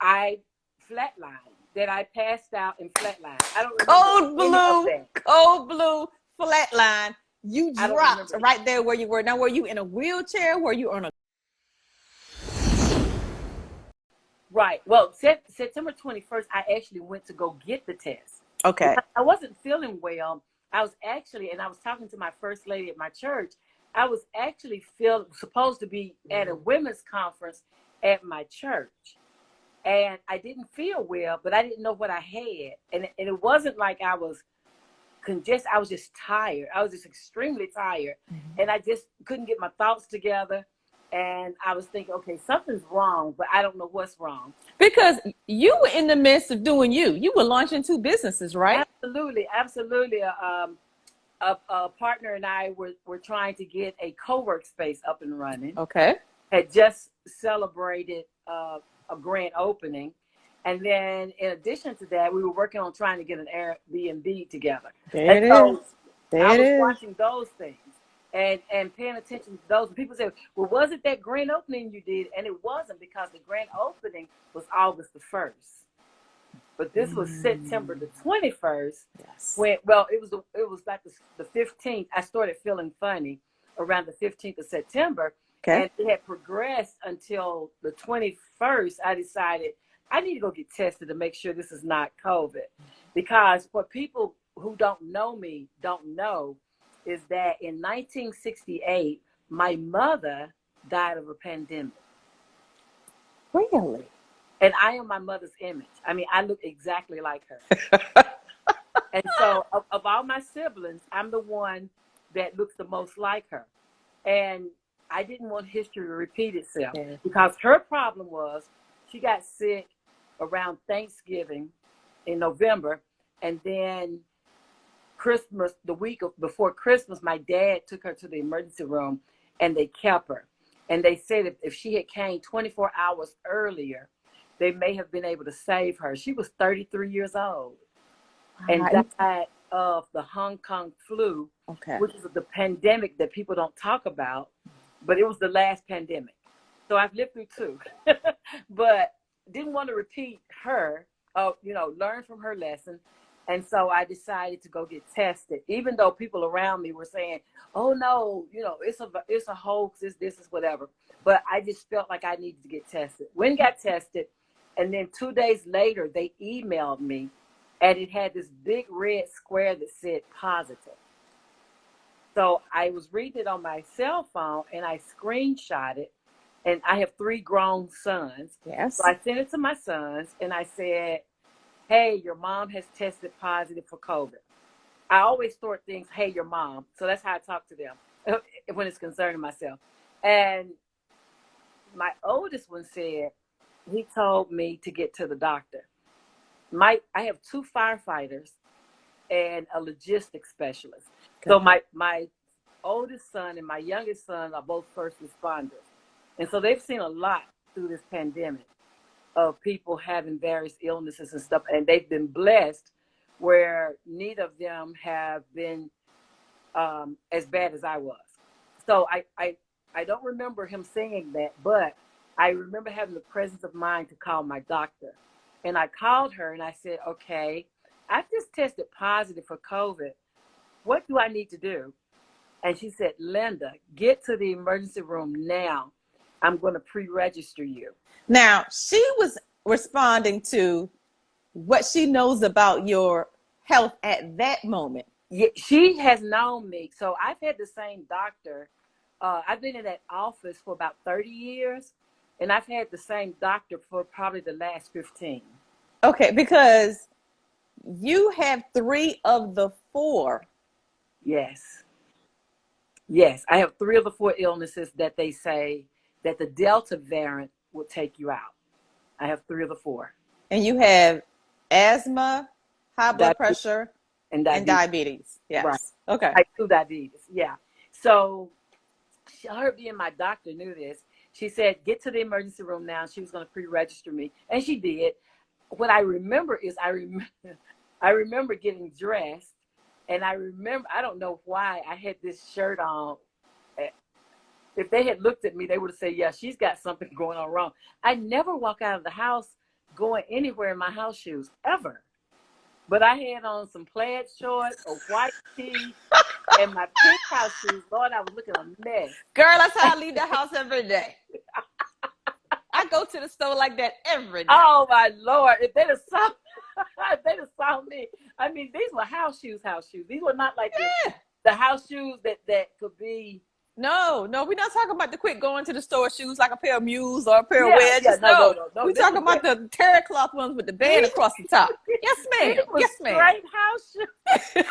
I flatlined, that I passed out and flatlined. I don't remember any of that. Cold blue, flatline. You I don't dropped remember. right there where you were. Now, were you in a wheelchair? Were you on a... Right. Well, September 21st, I actually went to go get the test. Okay. Because I wasn't feeling well. I was actually, and I was talking to my first lady at my church. I was actually supposed to be at a women's conference at my church. And I didn't feel well, but I didn't know what I had. And it wasn't like I was congested. I was just tired. I was just extremely tired. And I just couldn't get my thoughts together. And I was thinking, okay, something's wrong, but I don't know what's wrong. Because you were in the midst of doing you. You were launching 2 businesses, right? Absolutely, absolutely. A partner and I were trying to get a co-work space up and running. Okay. Had just celebrated a grand opening. And then in addition to that, we were working on trying to get an Airbnb together. There it is. I was watching those things and paying attention to those. And people say, well, was it that grand opening you did? And it wasn't, because the grand opening was August the 1st. But this was September the 21st. Yes. When, it was like the 15th. I started feeling funny around the 15th of September. Okay. And it had progressed until the 21st. I decided I need to go get tested to make sure this is not COVID. Because what people who don't know me don't know is that in 1968, my mother died of a pandemic. Really? And I am my mother's image. I mean, I look exactly like her. And so of all my siblings, I'm the one that looks the most like her. And I didn't want history to repeat itself, because her problem was she got sick around Thanksgiving in November. And then Christmas, the week before Christmas, my dad took her to the emergency room and they kept her. And they said if she had came 24 hours earlier, they may have been able to save her. She was 33 years old and died of the Hong Kong flu, which is the pandemic that people don't talk about, but it was the last pandemic. So I've lived through 2, but didn't want to repeat her, learn from her lesson. And so I decided to go get tested, even though people around me were saying, oh no, it's a hoax, this is whatever. But I just felt like I needed to get tested. When got tested, and then 2 days later, they emailed me, and it had this big red square that said positive. So I was reading it on my cell phone, and I screenshot it, and I have 3 grown sons. Yes. So I sent it to my sons, and I said, hey, your mom has tested positive for COVID. I always start things, hey, your mom. So that's how I talk to them when it's concerning myself. And my oldest one said, he told me to get to the doctor. I have 2 firefighters and a logistics specialist. Okay. So my oldest son and my youngest son are both first responders. And so they've seen a lot through this pandemic of people having various illnesses and stuff. And they've been blessed where neither of them have been as bad as I was. So I don't remember him saying that, but I remember having the presence of mind to call my doctor. And I called her and I said, okay, I just tested positive for COVID. What do I need to do? And she said, Linda, get to the emergency room now. I'm going to pre-register you. Now, she was responding to what she knows about your health at that moment. Yeah, she has known me. So I've had the same doctor. I've been in that office for about 30 years. And I've had the same doctor for probably the last 15. Okay, because you have 3 of the 4. Yes. Yes, I have 3 of the 4 illnesses that they say that the Delta variant will take you out. I have 3 of the 4. And you have asthma, high blood pressure, and diabetes. Yes. Right. Okay. Type 2 diabetes. Yeah. So her being my doctor knew this. She said, get to the emergency room now. She was going to pre-register me. And she did. What I remember is I remember getting dressed. And I don't know why I had this shirt on. If they had looked at me, they would have said, yeah, she's got something going on wrong. I never walk out of the house going anywhere in my house shoes ever. But I had on some plaid shorts, a white tee, and my pink house shoes. Lord, I was looking a mess. Girl, that's how I leave the house every day. I go to the store like that every day. Oh my Lord! If they'd have saw, if they'd have saw me. I mean, these were house shoes. These were not like the house shoes that could be. No, we're not talking about the quick going to the store shoes like a pair of mules or a pair of wedges. No. We're talking about the terry cloth ones with the band across the top. Yes, ma'am. Yes, ma'am. Straight house shoes.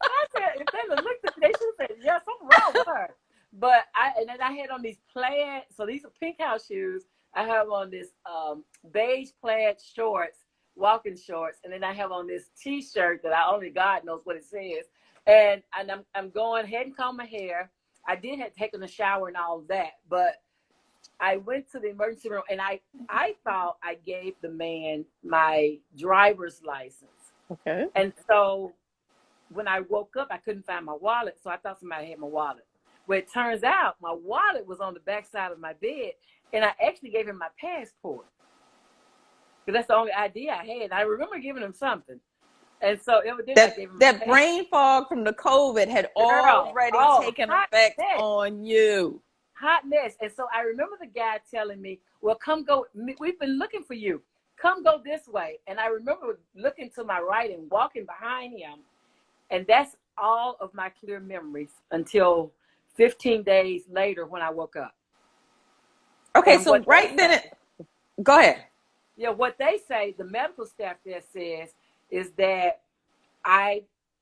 I said, if they looked at me, they should have said, yeah, something wrong with her. But then I had on these plaid, so these are pink house shoes. I have on this beige plaid shorts, walking shorts, and then I have on this T-shirt that only God knows what it says. And I'm going ahead and comb my hair. I did have taken a shower and all of that, but I went to the emergency room and I thought I gave the man my driver's license. Okay. And so when I woke up, I couldn't find my wallet, so I thought somebody had my wallet. Well, it turns out my wallet was on the back side of my bed, and I actually gave him my passport because that's the only ID I had. I remember giving him something. And so evidently that brain fog from the COVID had already taken effect on you. Hot mess. And so I remember the guy telling me, well, come go. We've been looking for you. Come go this way. And I remember looking to my right and walking behind him. And that's all of my clear memories until 15 days later when I woke up. Okay, so right then, go ahead. Yeah, what they say, the medical staff there says, is that I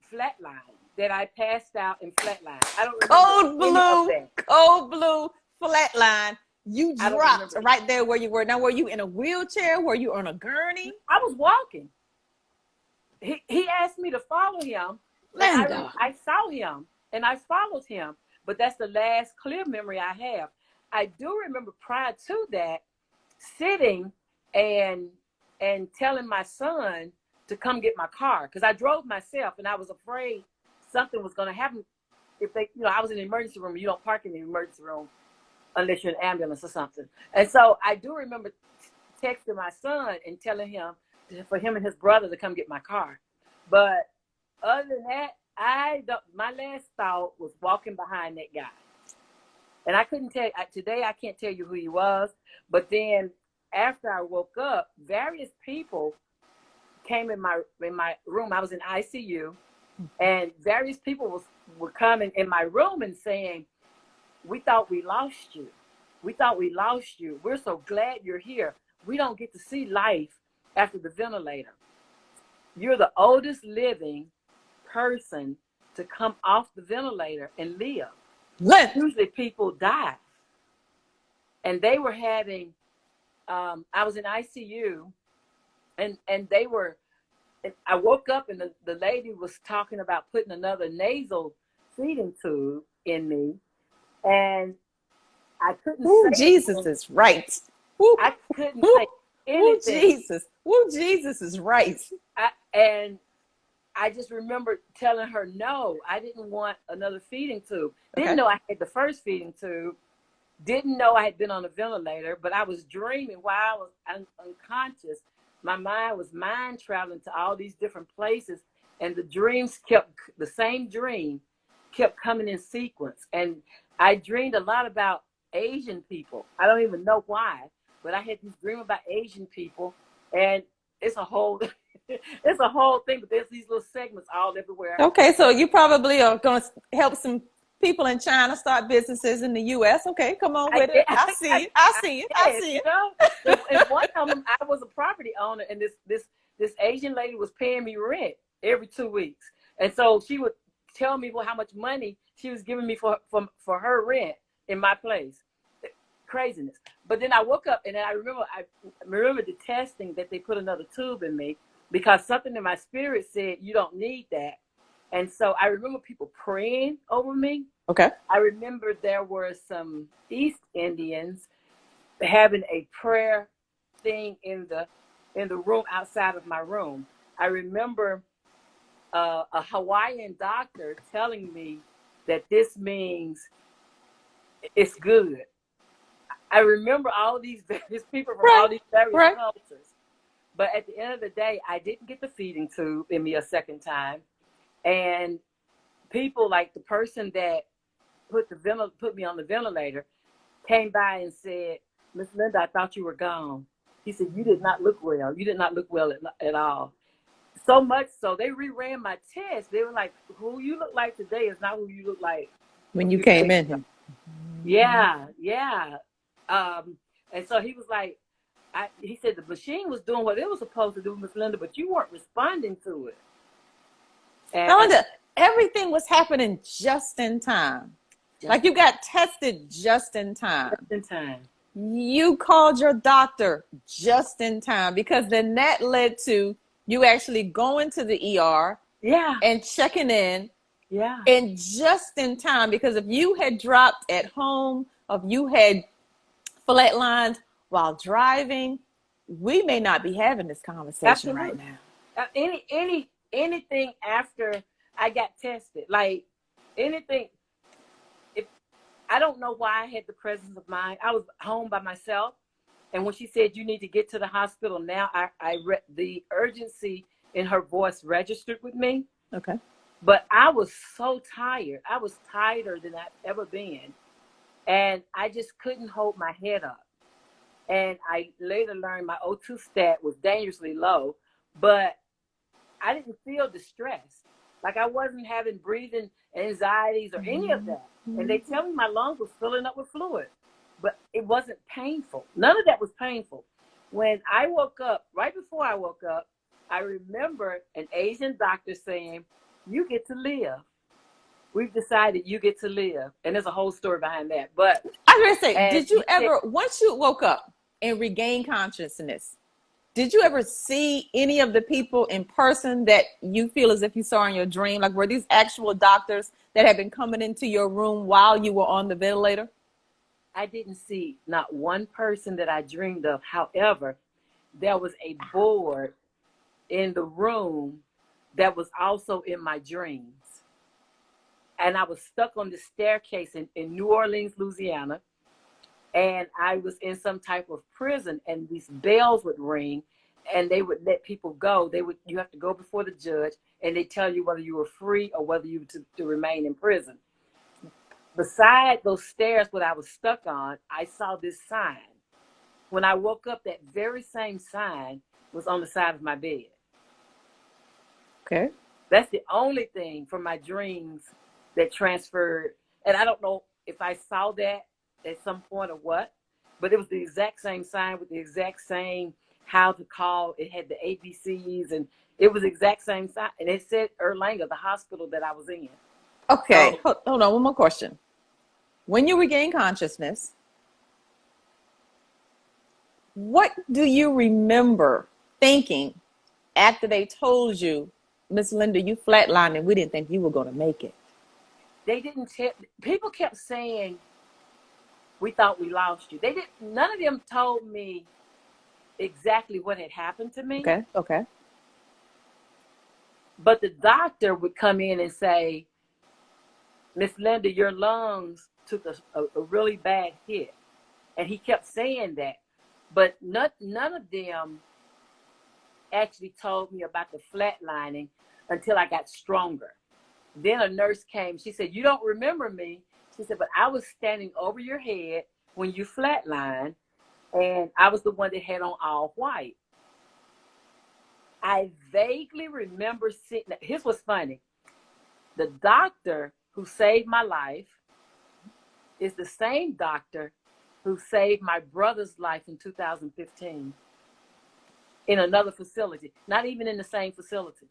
flatlined, that I passed out and flatlined. I don't remember cold blue, flatline. You dropped right there where you were. Now, were you in a wheelchair? Were you on a gurney? I was walking. He asked me to follow him. I saw him and I followed him, but that's the last clear memory I have. I do remember prior to that sitting and telling my son to come get my car because I drove myself and I was afraid something was going to happen. If I was in the emergency room. You don't park in the emergency room unless you're in an ambulance or something. And so I do remember texting my son and telling him for him and his brother to come get my car. But other than that, my last thought was walking behind that guy. And I couldn't tell today. I can't tell you who he was. But then after I woke up, various people came in my room. I was in ICU, and various people were coming in my room and saying, we thought we lost you. We thought we lost you. We're so glad you're here. We don't get to see life after the ventilator. You're the oldest living person to come off the ventilator and live. Usually people die. And they were having, I was in ICU, and they were, I woke up and the lady was talking about putting another nasal feeding tube in me. And I couldn't say Jesus anything. Is right. I couldn't say anything. Jesus is right. And I just remember telling her, no, I didn't want another feeding tube. Didn't know I had the first feeding tube. Didn't know I had been on a ventilator, but I was dreaming while I was unconscious. My mind was mind traveling to all these different places, and the same dream kept coming in sequence. And I dreamed a lot about Asian people. I don't even know why, but I had this dream about Asian people, and it's a whole thing, but there's these little segments all everywhere. Okay, so you probably are going to help some people in China start businesses in the U.S. Okay, come on with it. I see it. And one of them, I was a property owner, and this Asian lady was paying me rent every 2 weeks. And so she would tell me how much money she was giving me for her rent in my place. Craziness. But then I woke up and then I remember the testing that they put another tube in me because something in my spirit said, you don't need that. And so I remember people praying over me. Okay. I remember there were some East Indians having a prayer thing in the room outside of my room. I remember a Hawaiian doctor telling me that this means it's good. I remember all these various people from all these various cultures. But at the end of the day, I didn't get the feeding tube in me a second time. And people like the person that put me on the ventilator came by and said, Miss Linda, I thought you were gone. He said, you did not look well. You did not look well at all. So much so they reran my test. They were like, who you look like today is not who you look like when you came in here. Yeah, yeah. And so he was like, he said the machine was doing what it was supposed to do, Miss Linda, but you weren't responding to it. And Linda, everything was happening just in time. Like you got tested just in time. Just in time. You called your doctor just in time, because then that led to you actually going to the ER. Yeah. And checking in. Yeah. And just in time, because if you had dropped at home, if you had flatlined while driving, we may not be having this conversation right now. Anything after I got tested, like anything, if I don't know why I had the presence of mind. I was home by myself, and when she said you need to get to the hospital now, the urgency in her voice registered with me. Okay. But I was so tired. I was tireder than I've ever been. And I just couldn't hold my head up. And I later learned my O2 stat was dangerously low, but I didn't feel distressed. Like I wasn't having breathing anxieties or any of that. And they tell me my lungs was filling up with fluid, but it wasn't painful. None of that was painful. When I woke up, right before I woke up, I remember an Asian doctor saying, you get to live. We've decided you get to live. And there's a whole story behind that. But I was going to say, did you ever, once you woke up and regained consciousness, did you ever see any of the people in person that you feel as if you saw in your dream? Like, were these actual doctors that had been coming into your room while you were on the ventilator? I didn't see not one person that I dreamed of. However, there was a board in the room that was also in my dreams. And I was stuck on the staircase in New Orleans, Louisiana. And I was in some type of prison, and these bells would ring and they would let people go. You have to go before the judge, and they tell you whether you were free or whether you were to remain in prison. Beside those stairs that I was stuck on, I saw this sign. When I woke up, that very same sign was on the side of my bed. Okay. That's the only thing from my dreams that transferred. And I don't know if I saw that at some point or what, but it was the exact same sign with the exact same how to call. It had the ABCs, and it was the exact same sign. And it said Erlanger, the hospital that I was in. Okay. So, hold on. One more question. When you regain consciousness, what do you remember thinking after they told you, Miss Linda, you flatlined and we didn't think you were going to make it? They didn't tell. People kept saying, we thought we lost you. They didn't. None of them told me exactly what had happened to me. Okay. But the doctor would come in and say, Miss Linda, your lungs took a really bad hit. And he kept saying that. But none of them actually told me about the flatlining until I got stronger. Then a nurse came. She said, you don't remember me. She said, but I was standing over your head when you flatlined, and I was the one that had on all white. I vaguely remember seeing, here's what's funny. The doctor who saved my life is the same doctor who saved my brother's life in 2015 in another facility, not even in the same facility.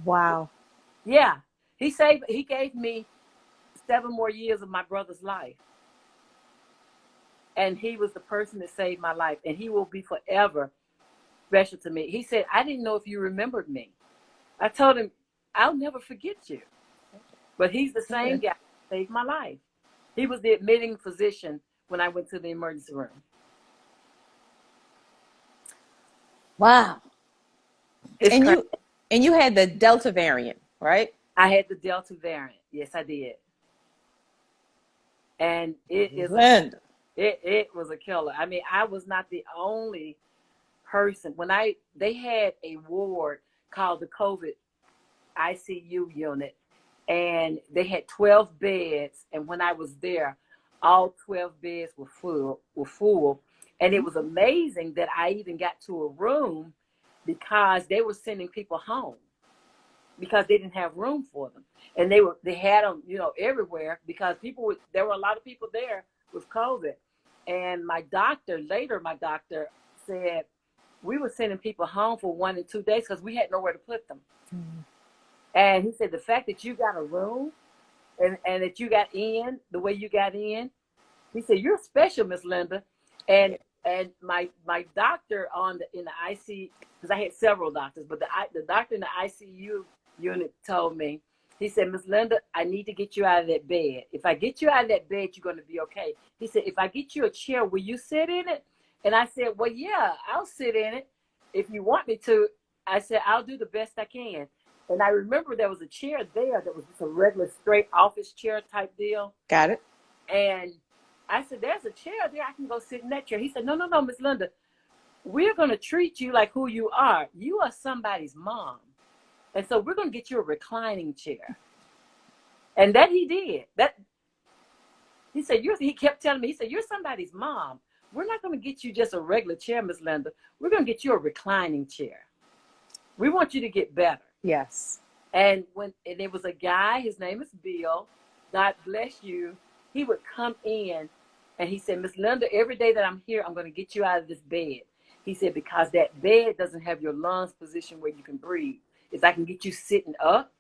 Wow. Yeah. He gave me 7 more years of my brother's life. And he was the person that saved my life. And he will be forever special to me. He said, I didn't know if you remembered me. I told him, I'll never forget you. But he's the same guy that saved my life. He was the admitting physician when I went to the emergency room. Wow. And you had the Delta variant, right? I had the Delta variant. Yes, I did. And it was a killer. I mean, I was not the only person. They had a ward called the COVID ICU unit, and they had 12 beds. And when I was there, all 12 beds were full. And it was amazing that I even got to a room because they were sending people home because they didn't have room for them. And they had them, everywhere because there were a lot of people there with COVID. And my doctor said we were sending people home for 1 and 2 days because we had nowhere to put them. Mm-hmm. And he said, the fact that you got a room and that you got in the way you got in, he said, you're special, Miss Linda. And my doctor in the ICU, because I had several doctors, but the doctor in the ICU unit told me, he said, Miss Linda, I need to get you out of that bed. If I get you out of that bed, you're going to be okay. He said, if I get you a chair, will you sit in it? And I said, well, yeah, I'll sit in it if you want me to. I said, I'll do the best I can. And I remember there was a chair there that was just a regular straight office chair type deal. Got it. And I said, there's a chair there. I can go sit in that chair. He said, no, Miss Linda, we're going to treat you like who you are. You are somebody's mom. And so we're going to get you a reclining chair. And that he did. He said, he kept telling me, he said, you're somebody's mom. We're not going to get you just a regular chair, Miss Linda. We're going to get you a reclining chair. We want you to get better. Yes. And there was a guy, his name is Bill, God bless you. He would come in and he said, Miss Linda, every day that I'm here, I'm going to get you out of this bed. He said, because that bed doesn't have your lungs positioned where you can breathe. If I can get you sitting up,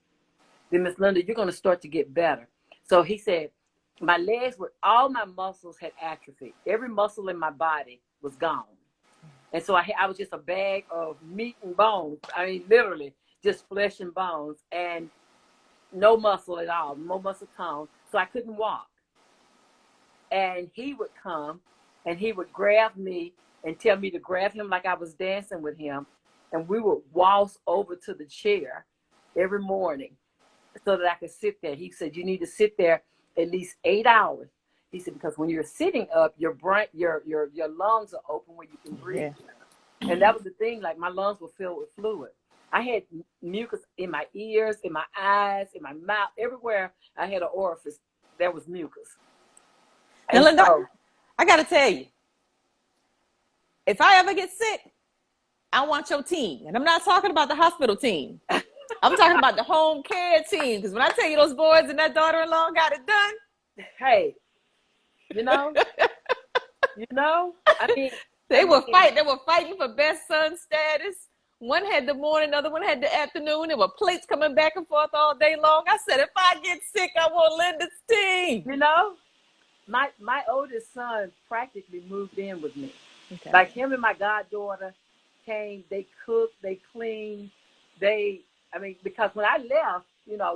then Miss Linda, you're going to start to get better. So he said, my legs all my muscles had atrophied. Every muscle in my body was gone. And so I was just a bag of meat and bones. I mean, literally just flesh and bones and no muscle at all, no muscle tone. So I couldn't walk. And he would come and he would grab me and tell me to grab him like I was dancing with him. And we would waltz over to the chair every morning so that I could sit there. He said, you need to sit there at least 8 hours. He said, because when you're sitting up, your lungs are open where you can breathe. Yeah. And that was the thing, like my lungs were filled with fluid. I had mucus in my ears, in my eyes, in my mouth, everywhere I had an orifice, there was mucus. And Linda, I got to tell you, if I ever get sick, I want your team. And I'm not talking about the hospital team. I'm talking about the home care team. Because when I tell you those boys and that daughter-in-law got it done. Hey, I mean. They were fighting for best son status. One had the morning, the other one had the afternoon. There were plates coming back and forth all day long. I said, if I get sick, I want Linda's team. My oldest son practically moved in with me. Okay. Like him and my goddaughter came, they cooked, they cleaned, because when I left,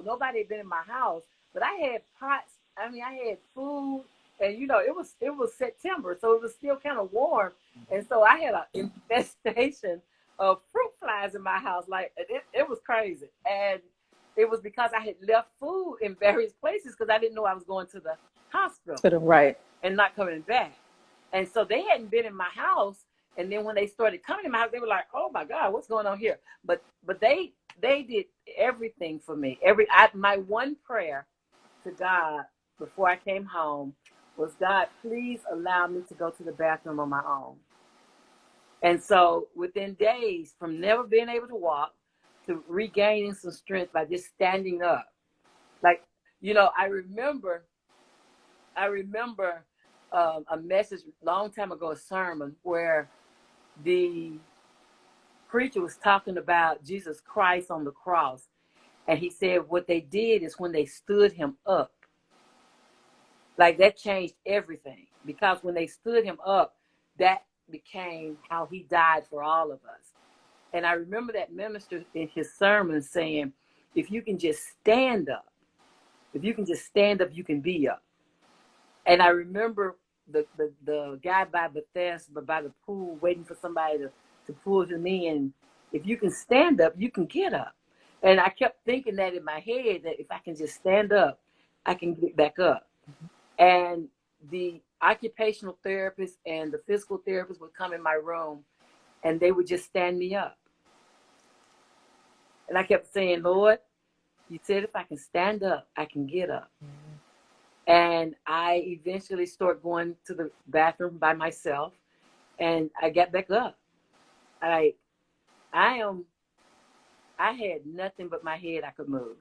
nobody had been in my house, but I had pots, I had food, and it was September, so it was still kind of warm, and so I had an infestation of fruit flies in my house. Like it was crazy, and it was because I had left food in various places because I didn't know I was going to the hospital, right, and not coming back. And so they hadn't been in my house. And then when they started coming to my house, they were like, oh my God, what's going on here? But they did everything for me. My one prayer to God before I came home was, God, please allow me to go to the bathroom on my own. And so within days, from never being able to walk to regaining some strength by just standing up. Like, I remember a message long time ago, a sermon where the preacher was talking about Jesus Christ on the cross. And he said what they did is when they stood him up, like that changed everything. Because when they stood him up, that became how he died for all of us. And I remember that minister in his sermon saying, if you can just stand up, you can be up. And I remember the guy by Bethesda, by the pool, waiting for somebody to pull him in. If you can stand up, you can get up. And I kept thinking that in my head, that if I can just stand up, I can get back up. And the occupational therapist and the physical therapist would come in my room and they would just stand me up. And I kept saying, Lord, you said if I can stand up, I can get up. And I eventually started going to the bathroom by myself, and I got back up. I had nothing but my head I could move.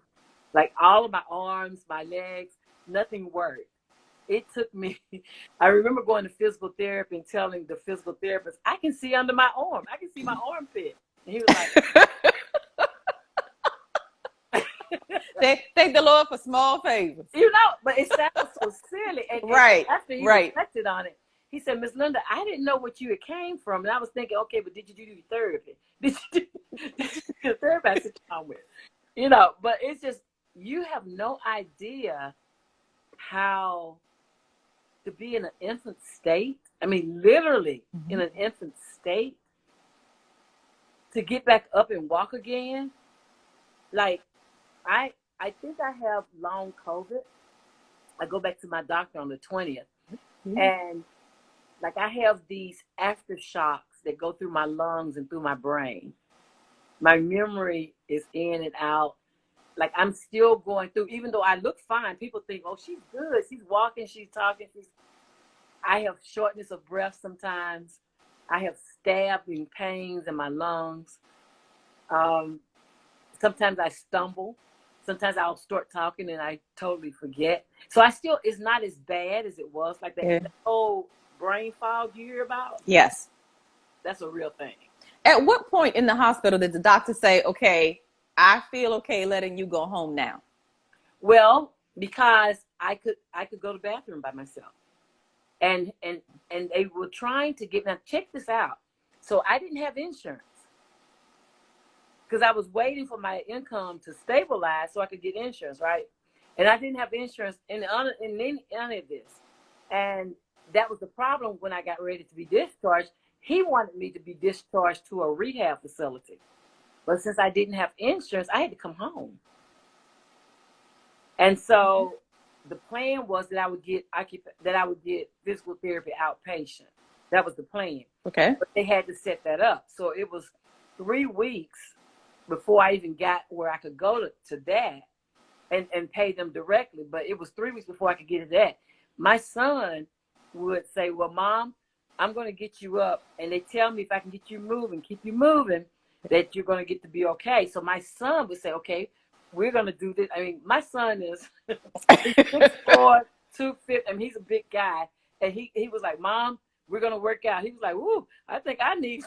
Like all of my arms, my legs, nothing worked. It took me, I remember going to physical therapy and telling the physical therapist, I can see under my arm. I can see my armpit. And he was like, Thank the Lord for small favors. you know, but it sounds so silly. And Right. after he Right. reflected on it, he said, Miss Linda, I didn't know what you had came from. And I was thinking, okay, but did you do therapy? Did you do therapy? I sit down with, you know, but it's just, you have no idea how to be in an infant state. I mean, literally in an infant state, to get back up and walk again. Like, I think I have long COVID. I go back to my doctor on the 20th. And like, I have these aftershocks that go through my lungs and through my brain. My memory is in and out. Like, I'm still going through, even though I look fine, people think, oh, she's good. She's walking, she's talking. I have shortness of breath sometimes. I have stabbing pains in my lungs. Sometimes I stumble. Sometimes I'll start talking and I totally forget. So it's not as bad as it was. Like that whole brain fog you hear about. Yes. That's a real thing. At what point in the hospital did the doctor say, okay, I feel okay letting you go home now? Well, because I could go to the bathroom by myself. And they were trying to now check this out. So I didn't have insurance, because I was waiting for my income to stabilize so I could get insurance, right? And I didn't have insurance in any of this. And that was the problem when I got ready to be discharged. He wanted me to be discharged to a rehab facility. But since I didn't have insurance, I had to come home. And so the plan was that I would get physical therapy outpatient. That was the plan. Okay. But they had to set that up. So it was 3 weeks before I even got where I could go to that and pay them directly. But it was 3 weeks before I could get to that. My son would say, well, Mom, I'm going to get you up. And they tell me if I can get you moving, keep you moving, that you're going to get to be okay. So my son would say, okay, we're going to do this. I mean, my son is 6'4", 250. I mean, he's a big guy. And he was like, Mom, we're going to work out. He was like, woo, I think I need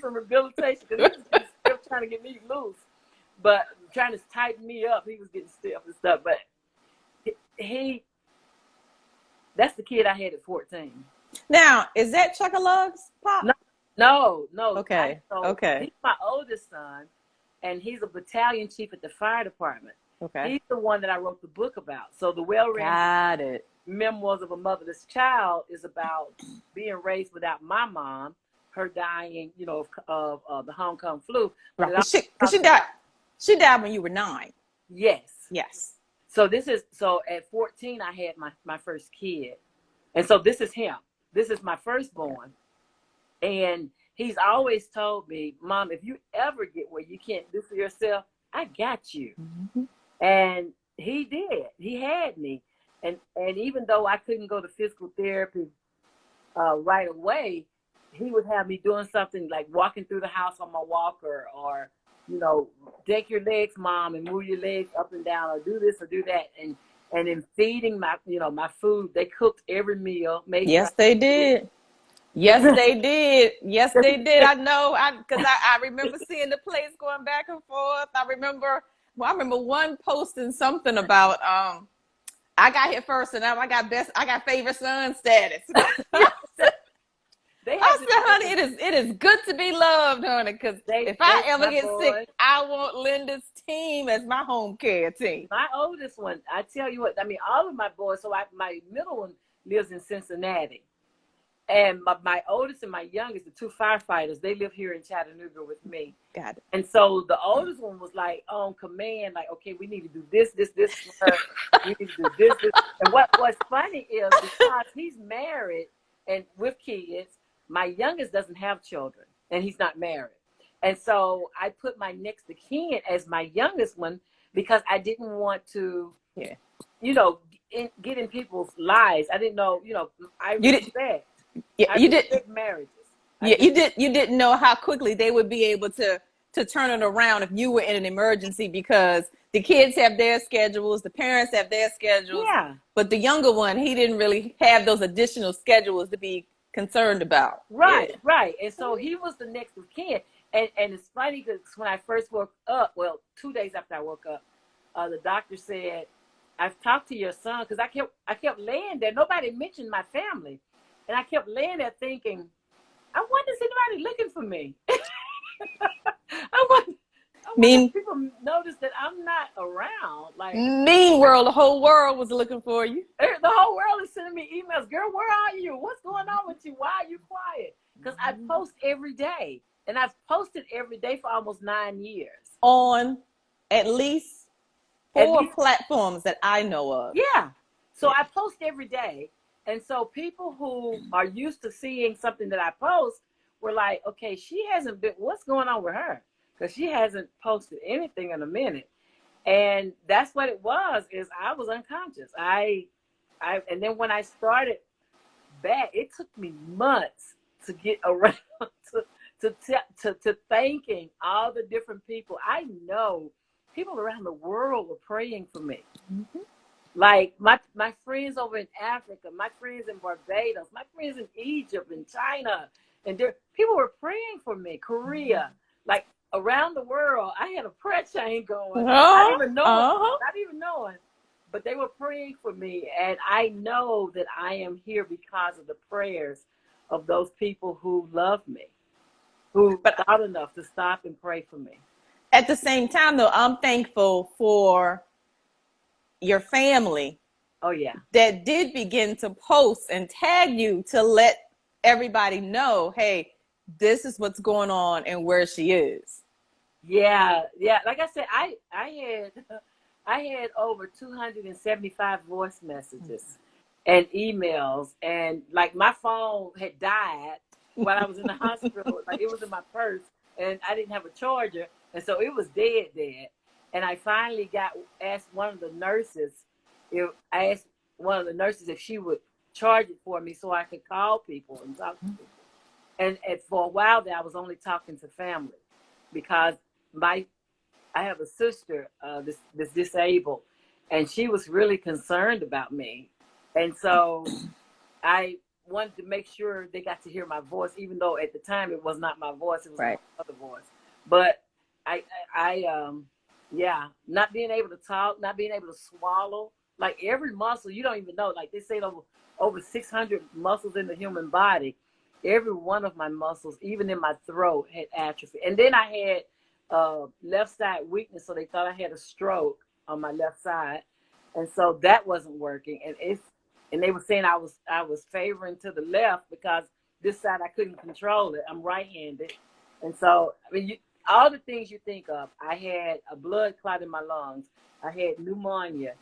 some rehabilitation, because he was still trying to get me loose. But trying to tighten me up, he was getting stiff and stuff. But that's the kid I had at 14. Now, is that Chuck-a-Lug's pop? No. Okay. Okay. He's my oldest son, and he's a battalion chief at the fire department. Okay. He's the one that I wrote the book about. So the well-written Memoirs of a Motherless Child is about being raised without my mom, her dying, you know, of the Hong Kong flu. Right. She died when you were 9. Yes. So at 14, I had my first kid. And so this is him. This is my firstborn. And he's always told me, Mom, if you ever get where you can't do for yourself, I got you. Mm-hmm. And he did. He had me. And even though I couldn't go to physical therapy right away, he would have me doing something like walking through the house on my walker, or, you know, take your legs, Mom, and move your legs up and down, or do this or do that. And in feeding my food, they cooked every meal. Yes, they did. Yes, they did. Yes, they did. I know, because I remember seeing the plates going back and forth. I remember one posting something about I got here first, and now I got favorite son status. I said, honey, it is good to be loved, honey, because if I ever get sick, I want Linda's team as my home care team. My oldest one, I tell you what, I mean, all of my boys, so my middle one lives in Cincinnati. And my oldest and my youngest, the 2 firefighters, they live here in Chattanooga with me. Got it. And so the oldest one was like on command, like, okay, we need to do this for her. We need to do this. And what's funny is, because he's married and with kids, my youngest doesn't have children and he's not married. And so I put my next of kin as my youngest one because I didn't want to, Yeah. get in people's lives. I didn't know, I You did. respect. Yeah, I you did. respect marriages. Yeah, you didn't know how quickly they would be able to turn it around if you were in an emergency, because the kids have their schedules, the parents have their schedules, Yeah. but the younger one, he didn't really have those additional schedules to be concerned about. Right, Yeah. right. And so he was the next of kin. And it's funny because when I first woke up, well, 2 days after I woke up, the doctor said, I've talked to your son, because I kept laying there. Nobody mentioned my family. And I kept laying there thinking, I wonder if anybody looking for me. I wonder if people notice that I'm not around. Like, Meanwhile, the whole world was looking for you. the whole world is sending me emails. Girl, where are you? What's going on with you? Why are you quiet? Because I post every day. And I've posted every day for almost 9 years. On at least 4 platforms that I know of. Yeah. So I post every day. And so people who are used to seeing something that I post were like, okay, she hasn't been, what's going on with her? Because she hasn't posted anything in a minute. And that's what it was, is I was unconscious. And then when I started back, it took me months to get around to thanking all the different people. I know people around the world were praying for me. Mm-hmm. Like my friends over in Africa, my friends in Barbados, my friends in Egypt and China, and people were praying for me. Korea, like around the world, I had a prayer chain going. Not even knowing, but they were praying for me, and I know that I am here because of the prayers of those people who love me, who thought enough to stop and pray for me. At the same time, though, I'm thankful for your family. Oh, yeah. That did begin to post and tag you to let everybody know, hey, this is what's going on and where she is. Yeah, yeah. Like I said, I had over 275 voice messages and emails, and like my phone had died while I was in the hospital. Like it was in my purse, and I didn't have a charger, and so it was dead. And I finally asked one of the nurses if she would charge it for me so I could call people and talk to people. And for a while there, I was only talking to family because I have a sister that's disabled, and she was really concerned about me. And so I wanted to make sure they got to hear my voice, even though at the time it was not my voice, it was my other voice. But not being able to talk, not being able to swallow, like every muscle, you don't even know, like they say over 600 muscles in the human body. Every one of my muscles, even in my throat, had atrophy. And then I had left side weakness, so they thought I had a stroke on my left side. And so that wasn't working. And they were saying I was favoring to the left because this side I couldn't control it. I'm right-handed. And so, I mean, all the things you think of. I had a blood clot in my lungs. I had pneumonia,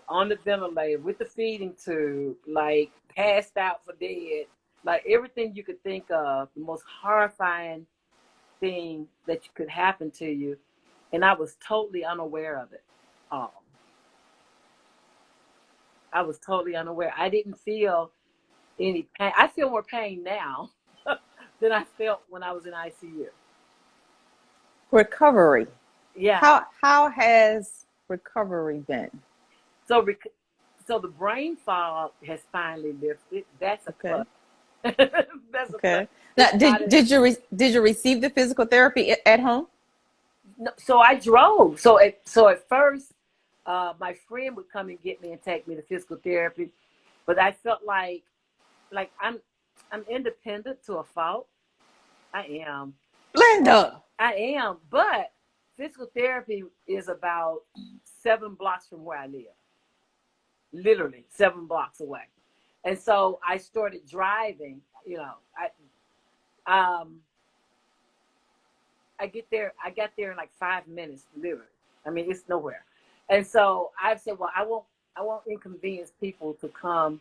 on the ventilator with the feeding tube, like passed out for dead, like everything you could think of, the most horrifying thing that could happen to you. And I was totally unaware of it all. I was totally unaware. I didn't feel any pain. I feel more pain now than I felt when I was in ICU. Recovery. Yeah. How has recovery been? So the brain fog has finally lifted. That's a plus. That's okay. Now, did you receive the physical therapy at home? No, so I drove. So at first, my friend would come and get me and take me to physical therapy, but I felt like I'm independent to a fault. I am. Linda. I am, but physical therapy is about 7 blocks from where I live. Literally 7 blocks away. And so I started driving, I got there in like 5 minutes, literally. I mean, it's nowhere. And so I said, well, I won't inconvenience people to come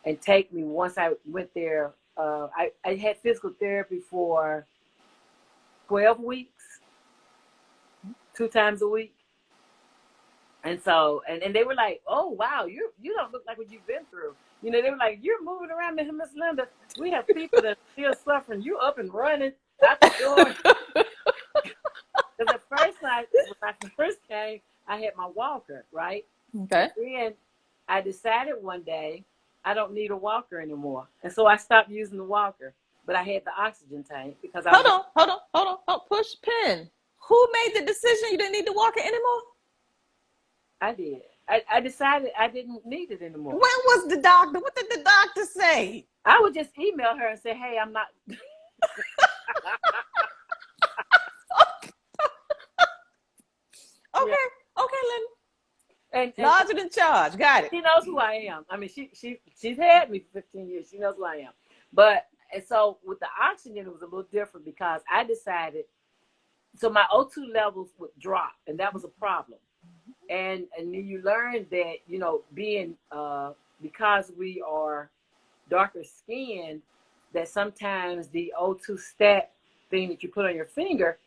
and take me once I went there I had physical therapy for 12 weeks, 2 times a week. And so, and they were like, "Oh wow, you don't look like what you've been through." You know, they were like, "You're moving around, Miss Linda. We have people that are still suffering. You up and running out the door." Because the first night when I first came, I had my walker, right? Okay. And then I decided one day I don't need a walker anymore, and so I stopped using the walker. But I had the oxygen tank because Hold on. Push pin. Who made the decision you didn't need the walker anymore? I did. I decided I didn't need it anymore. When was the doctor? What did the doctor say? I would just email her and say, "Hey, I'm not." Okay, Yeah. okay, Lynn. And Larger than charge. Got it. she knows who I am. I mean, she's had me for 15 years. She knows who I am. But and so with the oxygen, it was a little different because I decided. So my O2 levels would drop, and that was a problem. And then you learn that being because we are darker skinned, that sometimes the O2 stat thing that you put on your finger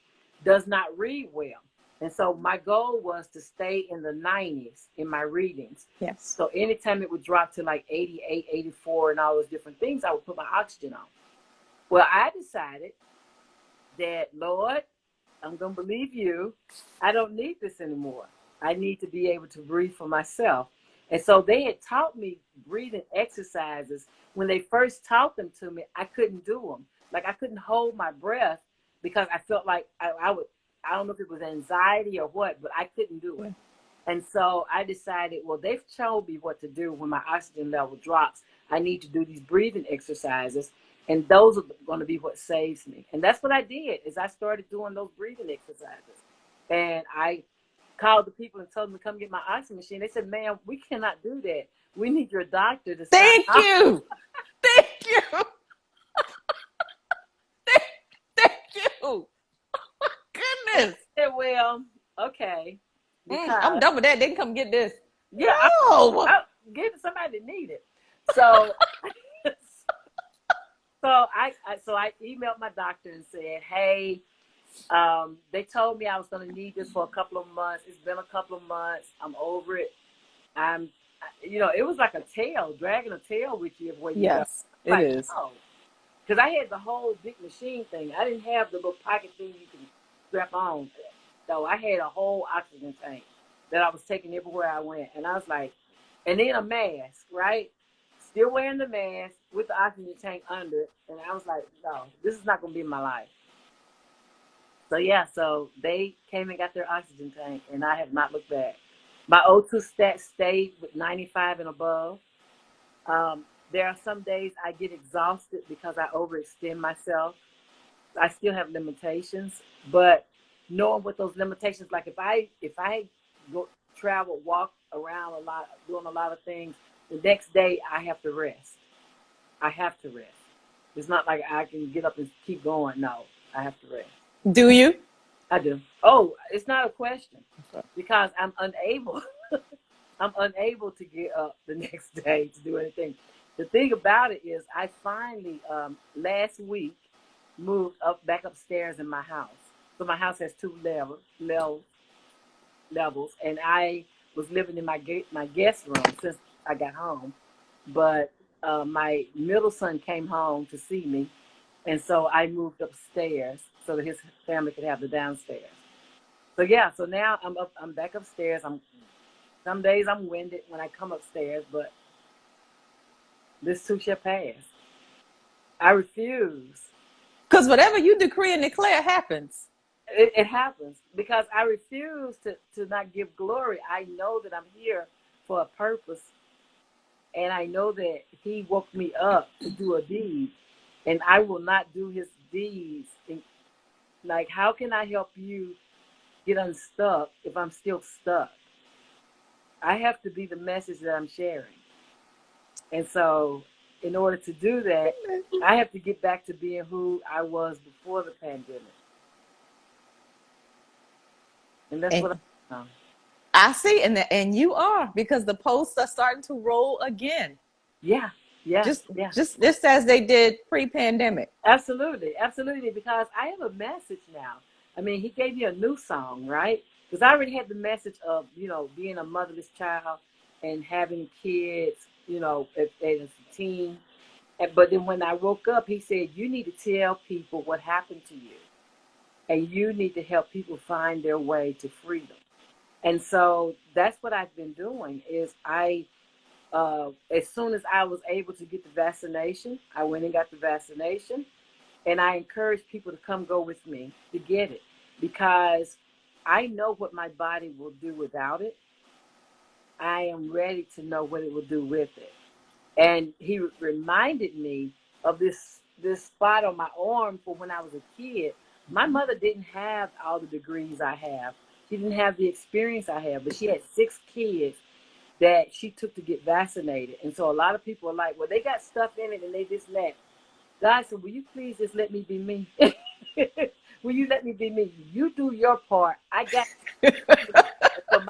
does not read well. And so my goal was to stay in the 90s in my readings. Yes. So anytime it would drop to like 88, 84 and all those different things, I would put my oxygen on. Well, I decided that, Lord, I'm going to believe you. I don't need this anymore. I need to be able to breathe for myself. And so they had taught me breathing exercises. When they first taught them to me, I couldn't do them. Like I couldn't hold my breath because I felt like I don't know if it was anxiety or what, but I couldn't do it. And so I decided, well, they've told me what to do when my oxygen level drops. I need to do these breathing exercises. And those are going to be what saves me. And that's what I did is I started doing those breathing exercises. And I called the people and told them to come get my oxygen machine. They said, "Ma'am, we cannot do that. We need your doctor to sign Thank you. Thank you. Thank you. Oh, my goodness. I said, "Well, okay." I'm done with that. They can come get this. Yeah, No. I'll give it to somebody that need it. So, so I emailed my doctor and said, "Hey, they told me I was going to need this for a couple of months. It's been a couple of months. I'm over it. It was like a tail, dragging a tail with you everywhere you go." Yes, it is. Because I had the whole big machine thing. I didn't have the little pocket thing you can strap on. So I had a whole oxygen tank that I was taking everywhere I went. And I was like, and then a mask, right? Still wearing the mask with the oxygen tank under it. And I was like, no, this is not going to be my life. So, yeah, so they came and got their oxygen tank, and I have not looked back. My O2 stat stayed with 95 and above. There are some days I get exhausted because I overextend myself. I still have limitations, but knowing what those limitations, like if I go travel, walk around a lot, doing a lot of things, the next day I have to rest. I have to rest. It's not like I can get up and keep going. No, I have to rest. Do you? I do. Oh, it's not a question because I'm unable. I'm unable to get up the next day to do anything. The thing about it is I finally, last week, moved back upstairs in my house. So my house has 2 levels, and I was living in my guest room since I got home. But my middle son came home to see me, and so I moved upstairs so that his family could have the downstairs. So yeah, so now I'm back upstairs. Some days I'm winded when I come upstairs, but this too shall pass. I refuse. Because whatever you decree and declare happens. It happens because I refuse to not give glory. I know that I'm here for a purpose, and I know that he woke me up to do a deed, and I will not do his deeds. Like, how can I help you get unstuck if I'm still stuck? I have to be the message that I'm sharing. And so in order to do that, I have to get back to being who I was before the pandemic. And that's what I'm doing. I see, and you are, because the posts are starting to roll again. Yeah. Yeah, Just yeah. just as they did pre-pandemic. Absolutely, absolutely. Because I have a message now. I mean, he gave me a new song, right? Because I already had the message of, being a motherless child and having kids, as a teen. But then when I woke up, he said, you need to tell people what happened to you. And you need to help people find their way to freedom. And so that's what I've been doing is as soon as I was able to get the vaccination, I went and got the vaccination. And I encourage people to come go with me to get it because I know what my body will do without it. I am ready to know what it will do with it. And he reminded me of this spot on my arm for when I was a kid. My mother didn't have all the degrees I have. She didn't have the experience I have, but she had 6 kids that she took to get vaccinated. And so a lot of people are like, well, they got stuff in it and they just let. God said, will you please just let me be me? Will you let me be me? You do your part. I got so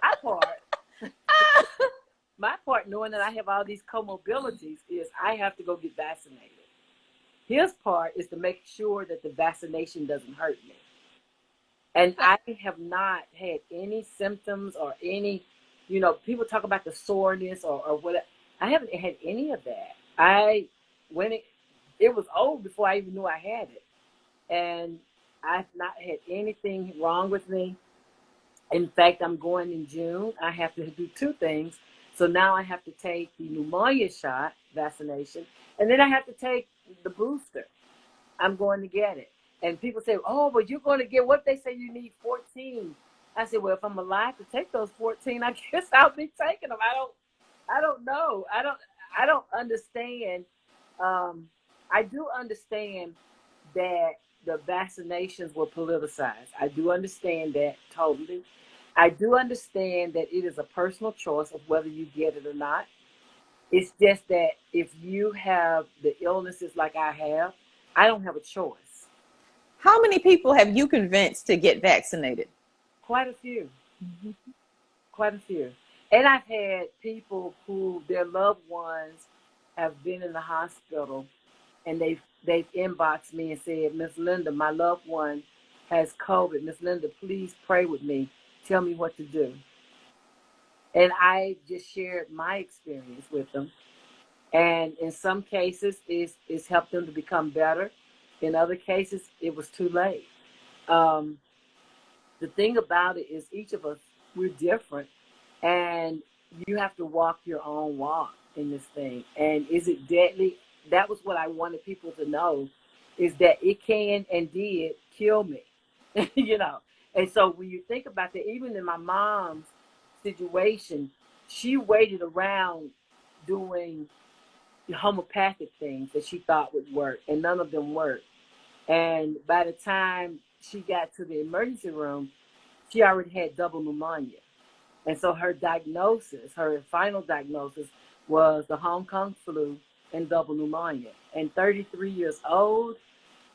my part, knowing that I have all these comorbidities, is I have to go get vaccinated. His part is to make sure that the vaccination doesn't hurt me. And I have not had any symptoms or any, people talk about the soreness or whatever. I haven't had any of that. When it was old before I even knew I had it. And I've not had anything wrong with me. In fact, I'm going in June. I have to do 2 things. So now I have to take the pneumonia shot vaccination, and then I have to take the booster. I'm going to get it. And people say, oh, but you're going to get what? They say you need 14. I said, well, if I'm alive to take those 14, I guess I'll be taking them. I don't know. I don't understand. I do understand that the vaccinations were politicized. I do understand that totally. I do understand that it is a personal choice of whether you get it or not. It's just that if you have the illnesses like I have, I don't have a choice. How many people have you convinced to get vaccinated? Quite a few. Mm-hmm. Quite a few. And I've had people who their loved ones have been in the hospital and they've inboxed me and said, Miss Linda, my loved one has COVID. Miss Linda, please pray with me. Tell me what to do. And I just shared my experience with them. And in some cases, it's helped them to become better. In other cases, it was too late. The thing about it is each of us, we're different. And you have to walk your own walk in this thing. And is it deadly? That was what I wanted people to know, is that it can and did kill me, And so when you think about that, even in my mom's situation, she waited around doing homeopathic things that she thought would work, and none of them worked. And by the time she got to the emergency room, she already had double pneumonia. And so her final diagnosis was the Hong Kong flu and double pneumonia. And 33 years old,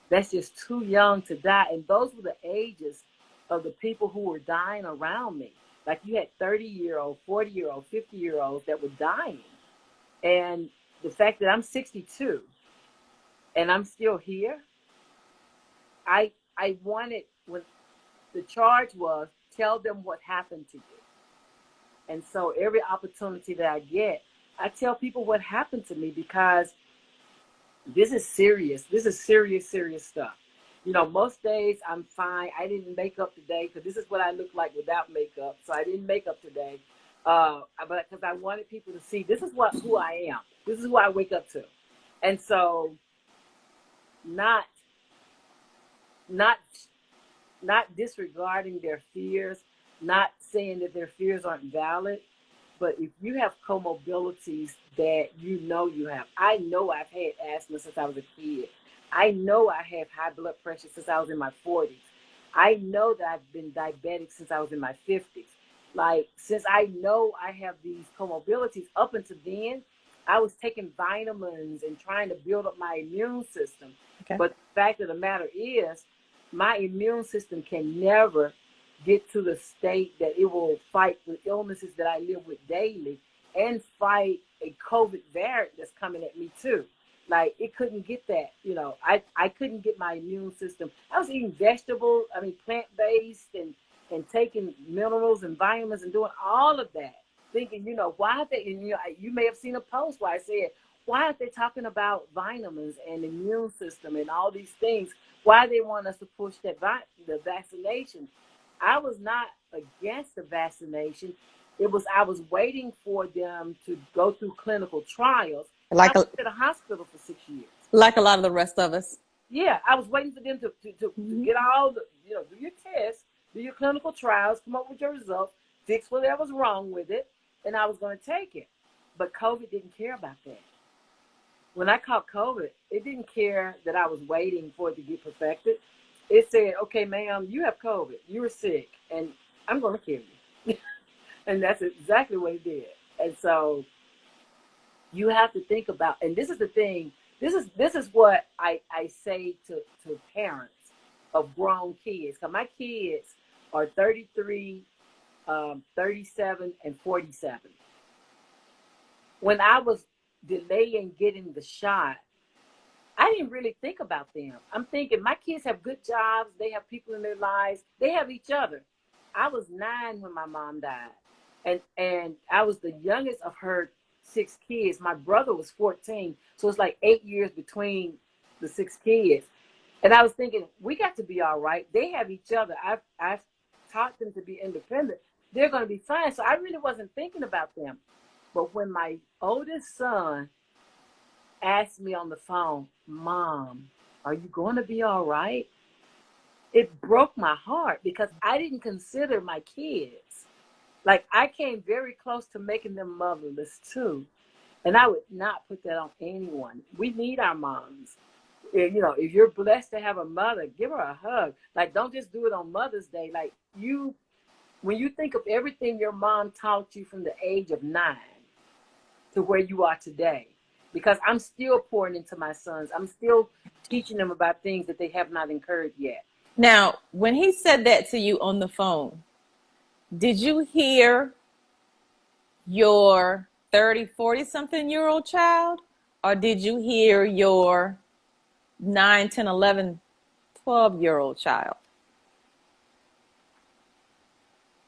that's just too young to die. And those were the ages of the people who were dying around me. Like you had 30-year-old, 40-year-old, 50-year-olds that were dying. And the fact that I'm 62 and I'm still here, I wanted, when the charge was, tell them what happened to you. And so every opportunity that I get, I tell people what happened to me, because this is serious. This is serious, serious stuff. Most days I'm fine. I didn't make up today because this is what I look like without makeup. So I didn't make up today. But because I wanted people to see this is who I am. This is who I wake up to. And so not disregarding their fears, not saying that their fears aren't valid, but if you have comorbidities that you have, I know I've had asthma since I was a kid. I know I have high blood pressure since I was in my 40s. I know that I've been diabetic since I was in my 50s. Like, since I know I have these comorbidities, up until then, I was taking vitamins and trying to build up my immune system. Okay. But the fact of the matter is, my immune system can never get to the state that it will fight the illnesses that I live with daily and fight a COVID variant that's coming at me too. Like it couldn't get that, you know, I couldn't get my immune system. I was eating vegetables, I mean plant-based and taking minerals and vitamins and doing all of that. Thinking, you know, why are they, and, you know, you may have seen a post where I said, why aren't they talking about vitamins and immune system and all these things? Why they want us to push that the vaccination? I was not against the vaccination. It was I was waiting for them to go through clinical trials. I Like was at a hospital for 6 years. like a lot of the rest of us. Yeah, I was waiting for them to get all the, you know, do your tests, do your clinical trials, come up with your results, fix whatever's wrong with it, and I was going to take it. But COVID didn't care about that. When I caught COVID, it didn't care that I was waiting for it to get perfected. It said, okay, ma'am, you have COVID. You were sick, and I'm going to kill you. And that's exactly what it did. And so you have to think about, and this is the thing, this is what I say to parents of grown kids. Because my kids are 33, 37, and 47. When I was delaying getting the shot, I didn't really think about them. I'm thinking my kids have good jobs. They have people in their lives. They have each other. I was 9 when my mom died. And I was the youngest of her 6 kids. My brother was 14. So it's like 8 years between the 6 kids. And I was thinking, we got to be all right. They have each other. I've taught them to be independent. They're going to be fine. So I really wasn't thinking about them. But when my oldest son asked me on the phone, Mom, are you going to be all right? It broke my heart because I didn't consider my kids. Like I came very close to making them motherless too. And I would not put that on anyone. We need our moms. You know, if you're blessed to have a mother, give her a hug. Like don't just do it on Mother's Day. Like when you think of everything your mom taught you from the age of 9 to where you are today, because I'm still pouring into my sons. I'm still teaching them about things that they have not incurred yet. Now, when he said that to you on the phone, did you hear your 30, 40 something year old child? Or did you hear your 9, 10, 11, 12 year old child?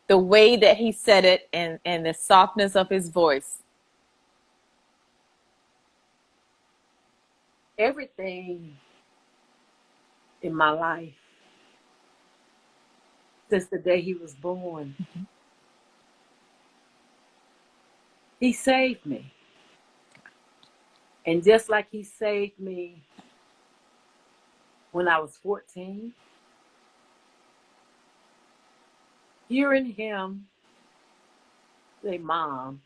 The way that he said it and the softness of his voice. Everything in my life since the day he was born, he saved me. And just like he saved me when I was 14, hearing him say, Mom,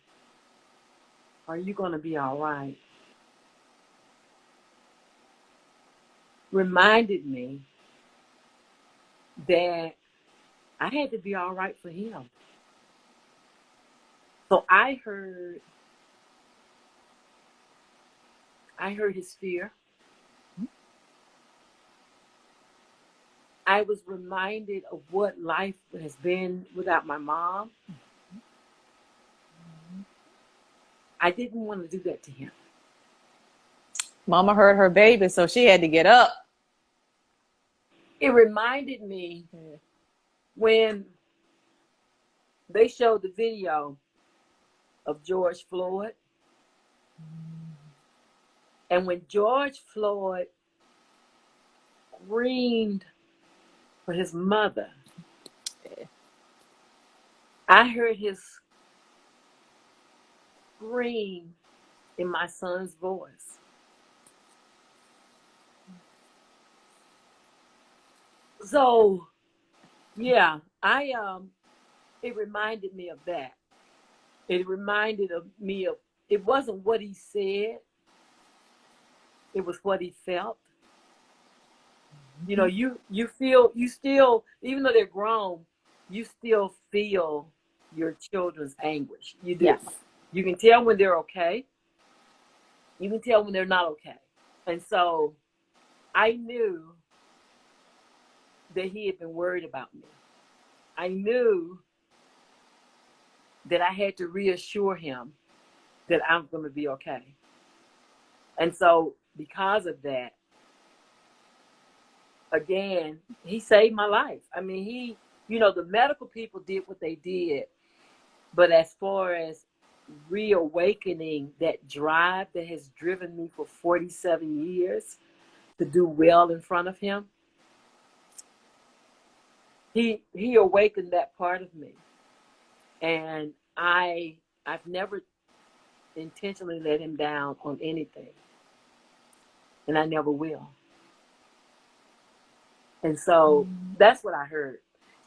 are you going to be all right? Reminded me that I had to be all right for him. So I heard his fear. I was reminded of what life has been without my mom. I didn't want to do that to him. Mama heard her baby, so she had to get up. It reminded me when they showed the video of George Floyd. And when George Floyd screamed for his mother, I heard his scream in my son's voice. So, yeah, it reminded me of that. It reminded me of, it wasn't what he said, it was what he felt. You know, you still, even though they're grown, you still feel your children's anguish. You do. Yes. You can tell when they're okay. You can tell when they're not okay. And so I knew that he had been worried about me. I knew that I had to reassure him that I'm going to be okay. And so because of that, again, he saved my life. I mean, the medical people did what they did, but as far as reawakening that drive that has driven me for 47 years to do well in front of him, he awakened that part of me. And I've never intentionally let him down on anything. And I never will. And so that's what I heard.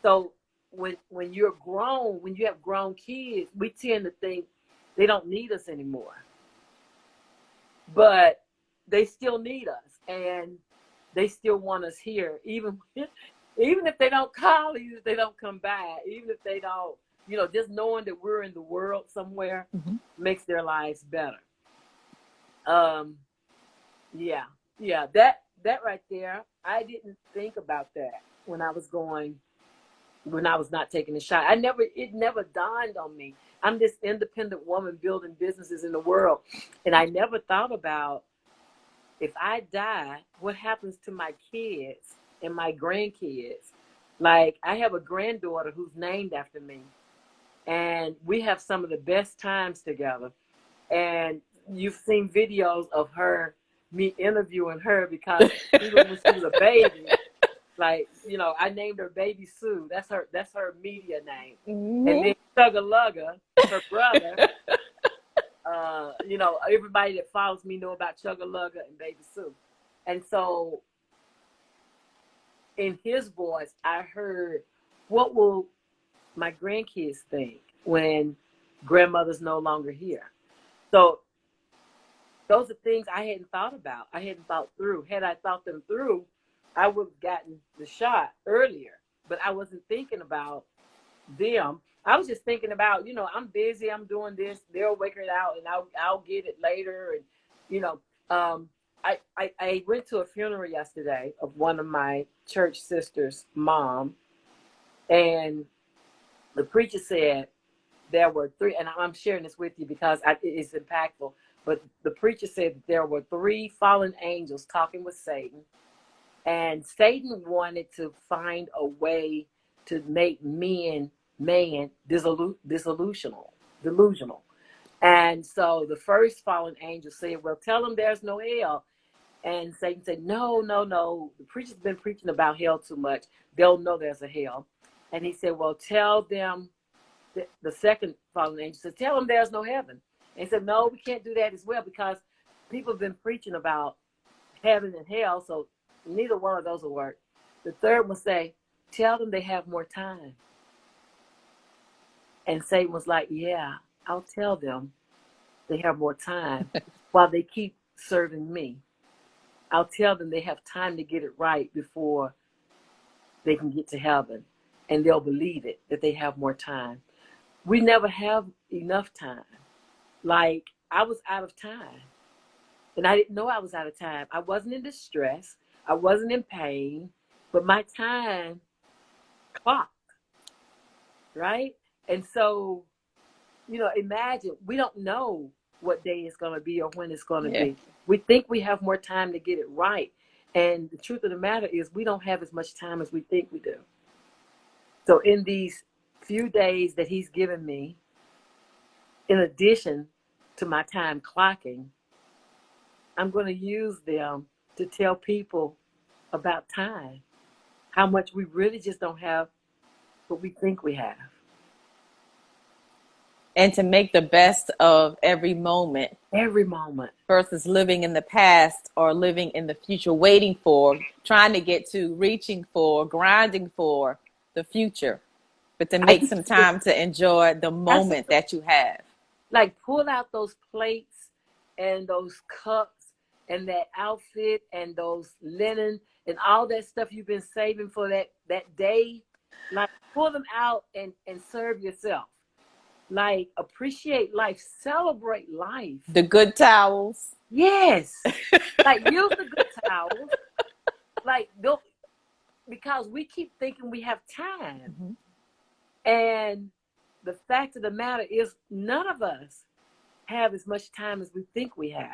So when you're grown, when you have grown kids, we tend to think they don't need us anymore. But they still need us, and they still want us here, even if they don't call, even if they don't come by, even if they don't, just knowing that we're in the world somewhere makes their lives better. Yeah, that right there, I didn't think about that when I was not taking the shot. It never dawned on me. I'm this independent woman building businesses in the world. And I never thought about, if I die, what happens to my kids and my grandkids? Like, I have a granddaughter who's named after me. And we have some of the best times together. And you've seen videos of me interviewing her, because even when she was a baby, like, I named her Baby Sue. That's her media name. And then Chugga Lugga, her brother, everybody that follows me know about Chugga Lugga and Baby Sue. And so in his voice, I heard, what will my grandkids think when grandmother's no longer here? So those are things I hadn't thought about. I hadn't thought through. Had I thought them through, I would have gotten the shot earlier. But I wasn't thinking about them. I was just thinking about, I'm busy, I'm doing this, they'll work it out, and I'll get it later. And I went to a funeral yesterday of one of my church sisters' mom, and the preacher said there were 3, and I'm sharing this with you because it's impactful. But the preacher said that there were 3 fallen angels talking with Satan, and Satan wanted to find a way to make man delusional. And so the first fallen angel said, well, tell them there's no hell. And Satan said, no. The preacher's been preaching about hell too much. They'll know there's a hell. And he said, well, tell them, the second fallen angel said, tell them there's no heaven. And he said, no, we can't do that as well, because people have been preaching about heaven and hell, so neither one of those will work. The third will say, tell them they have more time. And Satan was like, yeah, I'll tell them they have more time while they keep serving me. I'll tell them they have time to get it right before they can get to heaven. And they'll believe it, that they have more time. We never have enough time. Like, I was out of time. And I didn't know I was out of time. I wasn't in distress. I wasn't in pain. But my time clocked. Right? And so, imagine, we don't know what day it's going to be or when it's going to be. We think we have more time to get it right. And the truth of the matter is, we don't have as much time as we think we do. So in these few days that he's given me, in addition to my time clocking, I'm going to use them to tell people about time, how much we really just don't have what we think we have. And to make the best of every moment. Every moment. Versus living in the past or living in the future, waiting for, trying to get to, reaching for, grinding for the future. But to make some time to enjoy the moment that you have. Like, pull out those plates and those cups and that outfit and those linen and all that stuff you've been saving for that day. Like, pull them out and serve yourself. Like, appreciate life, celebrate life. The good towels. Yes. Like, use the good towels. Like, because we keep thinking we have time. Mm-hmm. And the fact of the matter is, none of us have as much time as we think we have.